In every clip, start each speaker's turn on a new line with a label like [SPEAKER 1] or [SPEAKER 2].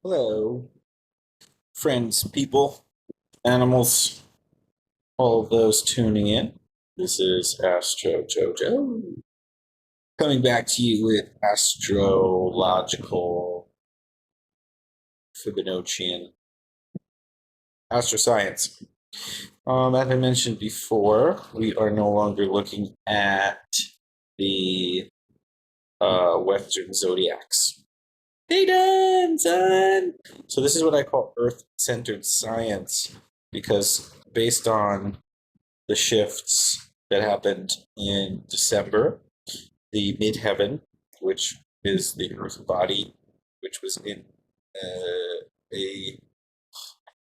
[SPEAKER 1] Hello, friends, people, animals, all of those tuning in. This is Astro Jojo coming back to you with astrological Fibonaccian astroscience. As I mentioned before, we are no longer looking at the Western Zodiacs. They done, son! So this is what I call Earth-centered science because based on the shifts that happened in December, the midheaven, which is the Earth body, which was in a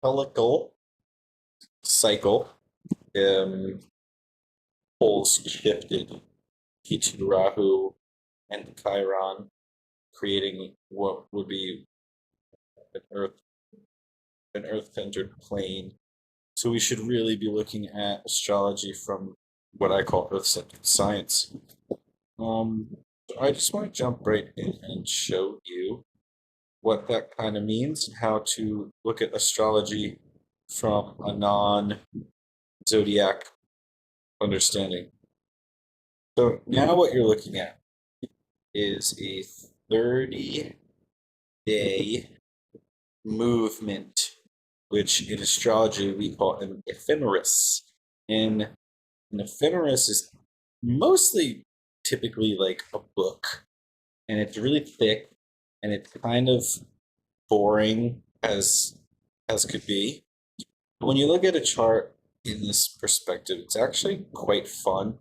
[SPEAKER 1] helical cycle, um, poles shifted Ketu Rahu and Chiron, creating what would be an Earth an Earth-centered plane. So we should really be looking at astrology from what I call Earth-centered science. So I just want to jump right in and show you what that kind of means and how to look at astrology from a non-zodiac understanding. So now what you're looking at is a 30-day movement, which in astrology we call an ephemeris. And an ephemeris is mostly typically like a book, and it's really thick, and it's kind of boring as could be. But when you look at a chart in this perspective, it's actually quite fun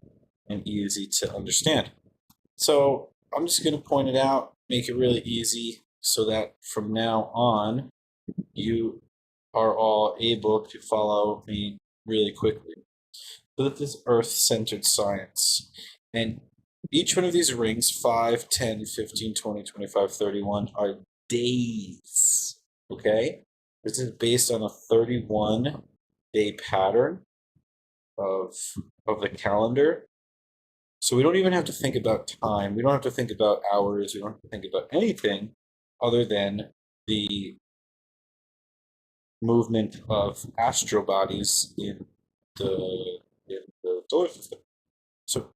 [SPEAKER 1] and easy to understand. So I'm just going to point it out, make it really easy, so that from now on you are all able to follow me really quickly. So this is Earth-centered science. And each one of these rings, 5, 10, 15, 20, 25, 31, are days. Okay? This is based on a 31-day pattern of, of the calendar. So we don't even have to think about time. We don't have to think about hours. We don't have to think about anything other than the movement of astro bodies in the solar system. So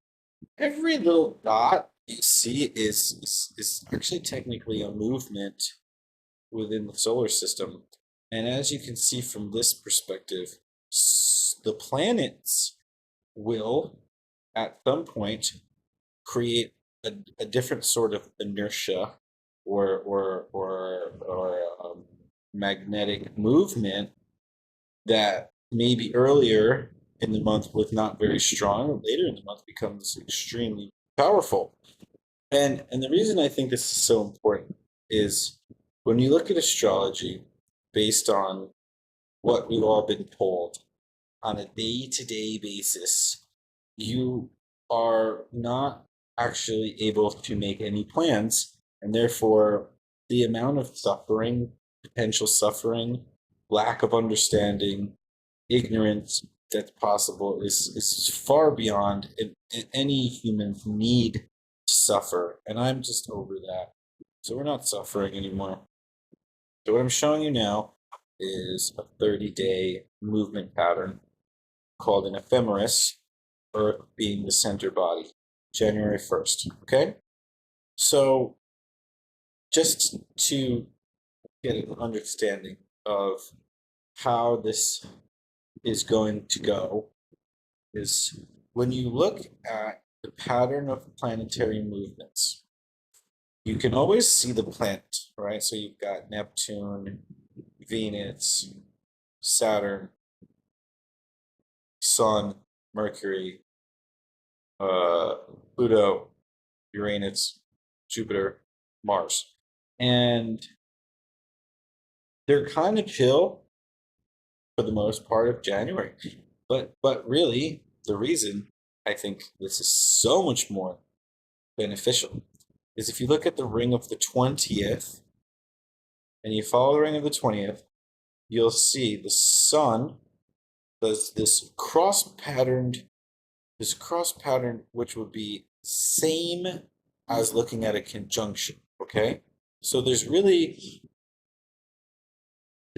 [SPEAKER 1] every little dot you see is actually technically a movement within the solar system. And as you can see from this perspective, the planets will at some point create a different sort of inertia or magnetic movement that maybe earlier in the month was not very strong, or later in the month becomes extremely powerful. And the reason I think this is so important is when you look at astrology based on what we've all been told on a day-to-day basis, you are not actually able to make any plans, and therefore the amount of suffering, potential suffering, lack of understanding, ignorance that's possible is far beyond any human's need to suffer. And I'm just over that. So we're not suffering anymore. So what I'm showing you now is a 30-day movement pattern called an ephemeris, Earth being the center body, January 1st. Okay? So just to get an understanding of how this is going to go is when you look at the pattern of planetary movements, you can always see the planet, right? So you've got Neptune, Venus, Saturn, Sun, Mercury, Pluto, Uranus, Jupiter, Mars. And they're kind of chill for the most part of January. But really, the reason I think this is so much more beneficial is if you look at the ring of the 20th and you follow the ring of the 20th, you'll see the sun does this cross pattern, which would be same as looking at a conjunction. Okay, so there's really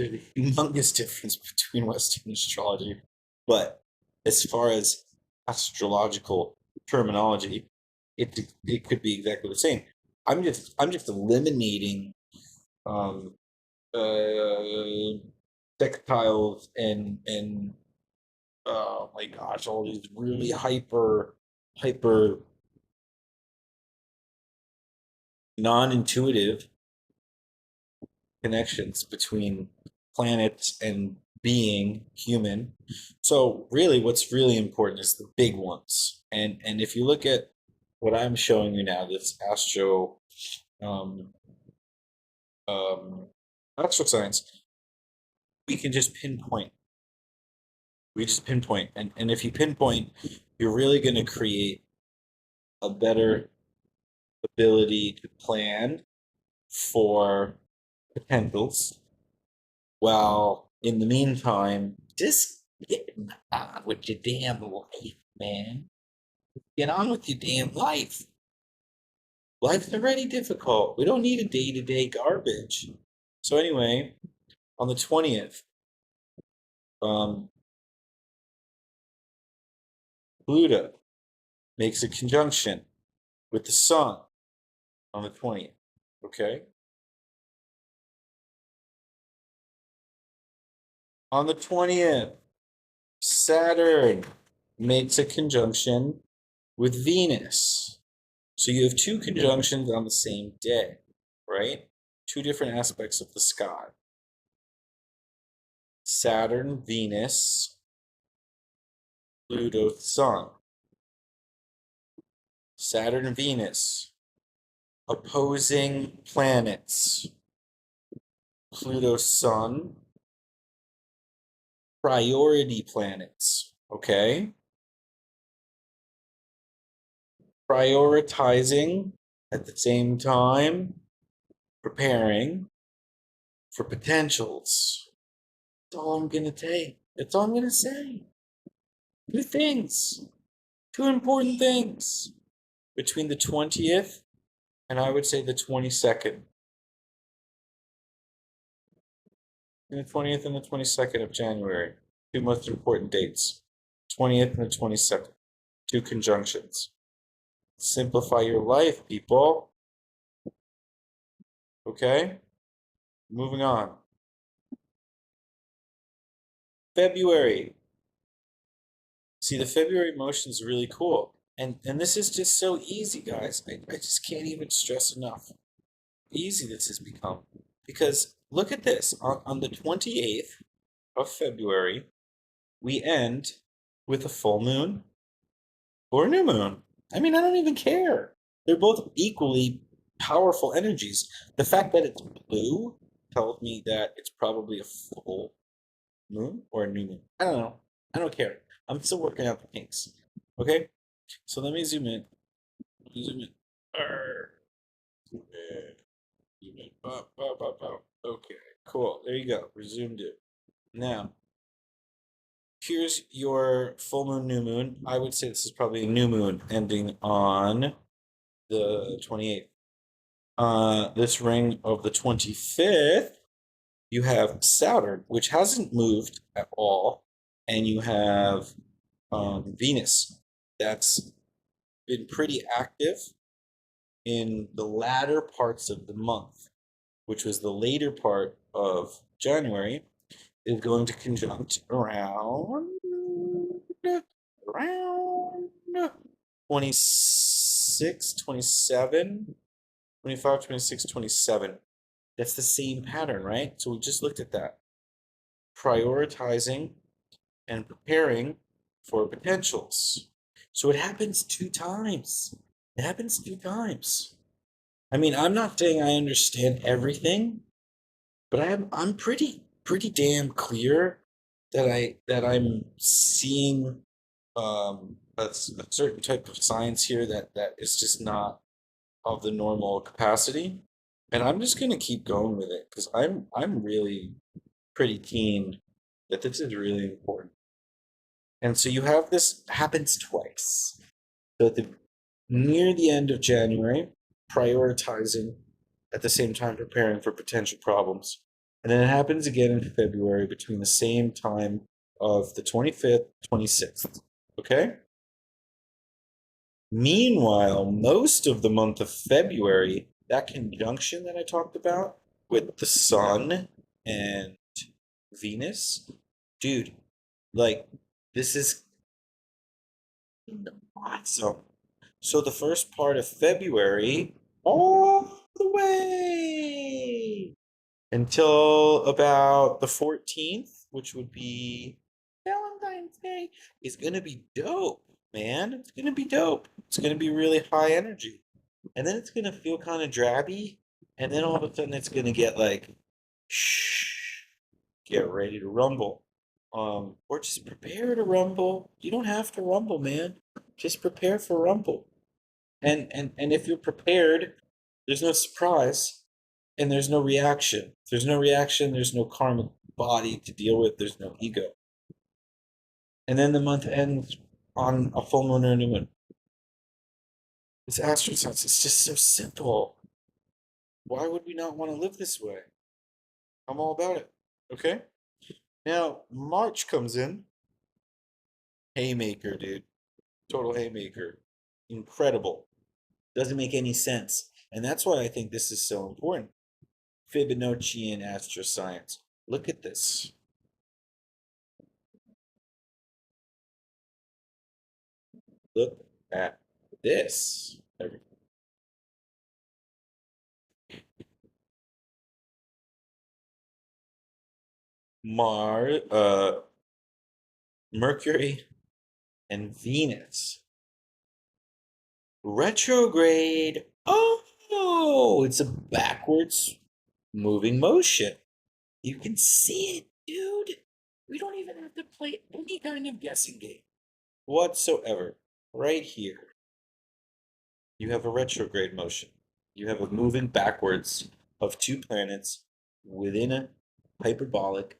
[SPEAKER 1] there's a humongous difference between Western astrology, but as far as astrological terminology, it could be exactly the same. I'm just eliminating um, uh, textiles and oh my gosh, all these really hyper non-intuitive connections between planets and being human. So really what's really important is the big ones. And if you look at what I'm showing you now, this um um astro science, we can just pinpoint. We just pinpoint. And if you pinpoint, you're really going to create a better ability to plan for potentials. Well, in the meantime, just get on with your damn life, man. Get on with your damn life. Life's already difficult. We don't need a day-to-day garbage. So anyway, on the 20th, um, Pluto makes a conjunction with the Sun on the 20th. Okay? On the 20th, Saturn makes a conjunction with Venus. So you have two conjunctions on the same day, right? Two different aspects of the sky. Saturn, Venus, Pluto, Sun. Saturn, Venus, opposing planets. Pluto, Sun, priority planets, okay? Prioritizing at the same time, preparing for potentials. That's all I'm gonna take. That's all I'm gonna say. Two things, two important things between the 20th and I would say the 22nd. And the 20th and the 22nd of January, two most important dates. 20th and the 22nd, two conjunctions. Simplify your life, people. Okay? Moving on. February. See, the February motion is really cool. And this is just so easy, guys. I just can't even stress enough how easy this has become. Because look at this. On the 28th of February, we end with a full moon or a new moon. I mean, I don't even care. They're both equally powerful energies. The fact that it's blue tells me that it's probably a full moon or a new moon. I don't know. I don't care. I'm still working out the kinks. Okay? So let me zoom in. Zoom in. Arr. Zoom in. Zoom in. Bop, bop, bop, bop. Okay, cool. There you go. Resumed it. Now, here's your full moon, new moon. I would say this is probably a new moon ending on the 28th. This ring of the 25th, you have Saturn, which hasn't moved at all, and you have Venus. That's been pretty active in the latter parts of the month, which was the later part of January, is going to conjunct around 26, 27, 25, 26, 27. That's the same pattern, right? So we just looked at that. Prioritizing and preparing for potentials. So it happens two times. It happens two times. I mean, I'm not saying I understand everything, but I'm pretty damn clear that I'm seeing a certain type of science here that is just not of the normal capacity, and I'm just gonna keep going with it because I'm really pretty keen that this is really important. And so you have this happens twice. So at the near the end of January, prioritizing at the same time preparing for potential problems. And then it happens again in February between the same time of the 25th, 26th. Okay? Meanwhile, most of the month of February, that conjunction that I talked about with the sun and Venus, dude, like, this is awesome. So the first part of February, all the way until about the 14th, which would be Valentine's Day, is going to be dope, man. It's going to be dope. It's going to be really high energy. And then it's going to feel kind of drabby. And then all of a sudden it's going to get like, shh, get ready to rumble. Or just prepare to rumble. You don't have to rumble, man. Just prepare for rumble. And if you're prepared, there's no surprise and there's no reaction. If there's no reaction, there's no karmic body to deal with, there's no ego. And then the month ends on a full moon or a new moon. It's astro science. It's just so simple. Why would we not want to live this way? I'm all about it. Okay? Now, March comes in. Haymaker, dude. Total haymaker. Incredible. Doesn't make any sense. And that's why I think this is so important. Fibonacci and astroscience. Look at this. Look at this. Mars, Mercury, and Venus. Retrograde. Oh, it's a backwards moving motion. You can see it, dude. We don't even have to play any kind of guessing game whatsoever. Right here, you have a retrograde motion. You have a moving backwards of two planets within a hyperbolic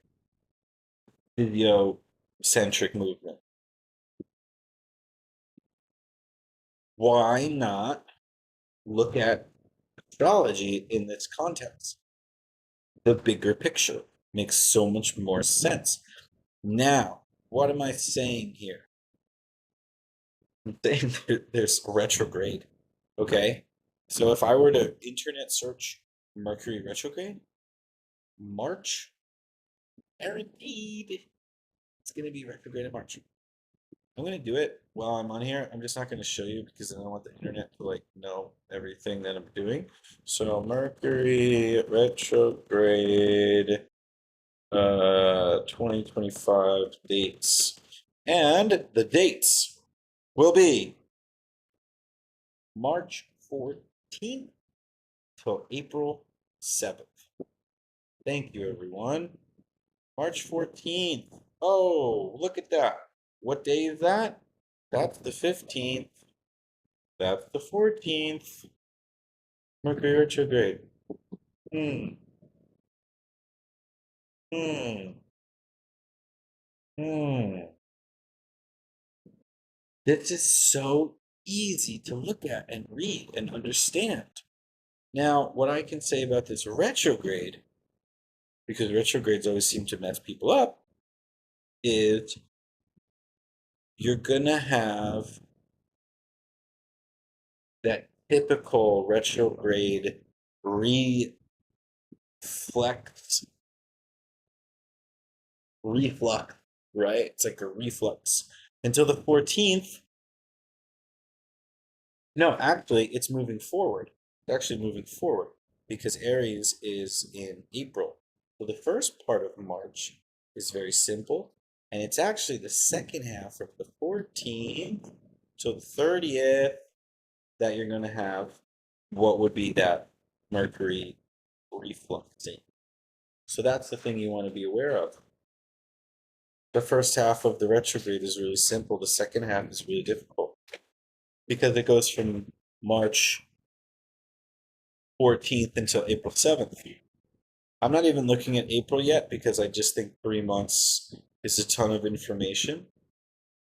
[SPEAKER 1] heliocentric movement. Why not look at astrology in this context? The bigger picture makes so much more sense. Now, what am I saying here? I'm saying there's retrograde. Okay? So if I were to internet search Mercury retrograde, March, guaranteed it's going to be retrograde in March. I'm going to do it while I'm on here. I'm just not going to show you because I don't want the internet to like know everything that I'm doing. So Mercury retrograde 2025 dates. And the dates will be March 14th till April 7th. Thank you, everyone. March 14th. Oh, look at that. What day is that? That's the 15th. That's the 14th. Mercury retrograde. Hmm. Hmm. Hmm. This is so easy to look at and read and understand. Now, what I can say about this retrograde, because retrogrades always seem to mess people up, is you're gonna have that typical retrograde reflux, right? It's like a reflux until the 14th. No, actually, it's moving forward. It's actually moving forward because Aries is in April. So the first part of March is very simple, and it's actually the second half from the 14th to the 30th that you're going to have what would be that Mercury refluxing. So that's the thing you want to be aware of. The first half of the retrograde is really simple. The second half is really difficult because it goes from March 14th until April 7th. I'm not even looking at April yet because I just think 3 months is a ton of information.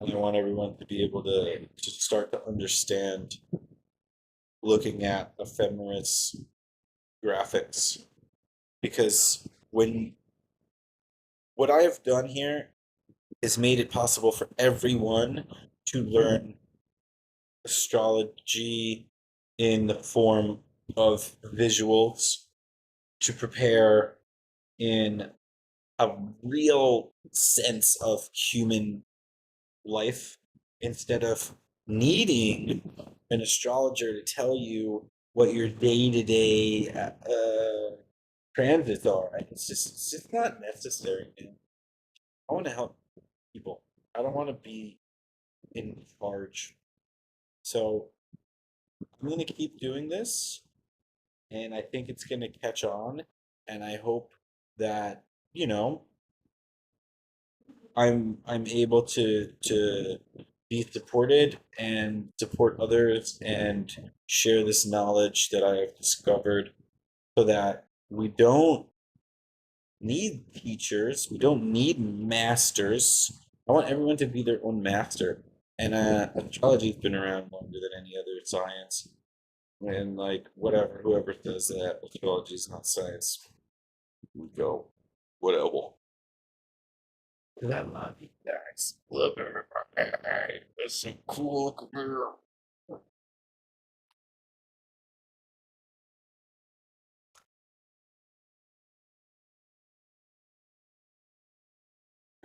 [SPEAKER 1] And I want everyone to be able to start to understand looking at Ephemeris graphics because when what I have done here is made it possible for everyone to learn astrology in the form of visuals to prepare in a real sense of human life instead of needing an astrologer to tell you what your day-to-day transits are. It's just not necessary, man. I want to help people. I don't want to be in charge. So I'm going to keep doing this, and I think it's going to catch on. And I hope that, you know, I'm able to be supported and support others and share this knowledge that I have discovered so that we don't need teachers, we don't need masters. I want everyone to be their own master. And astrology's been around longer than any other science. And like whatever, whoever says that astrology is not science, we go, whatever. 'Cause I love you guys. Love everybody. It's so cool. Come here.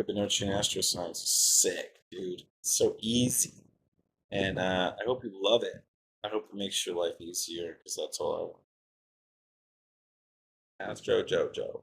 [SPEAKER 1] Fibonacci and Astro Science is sick, dude. It's so easy. And I hope you love it. I hope it makes your life easier because that's all I want. Astro Jojo.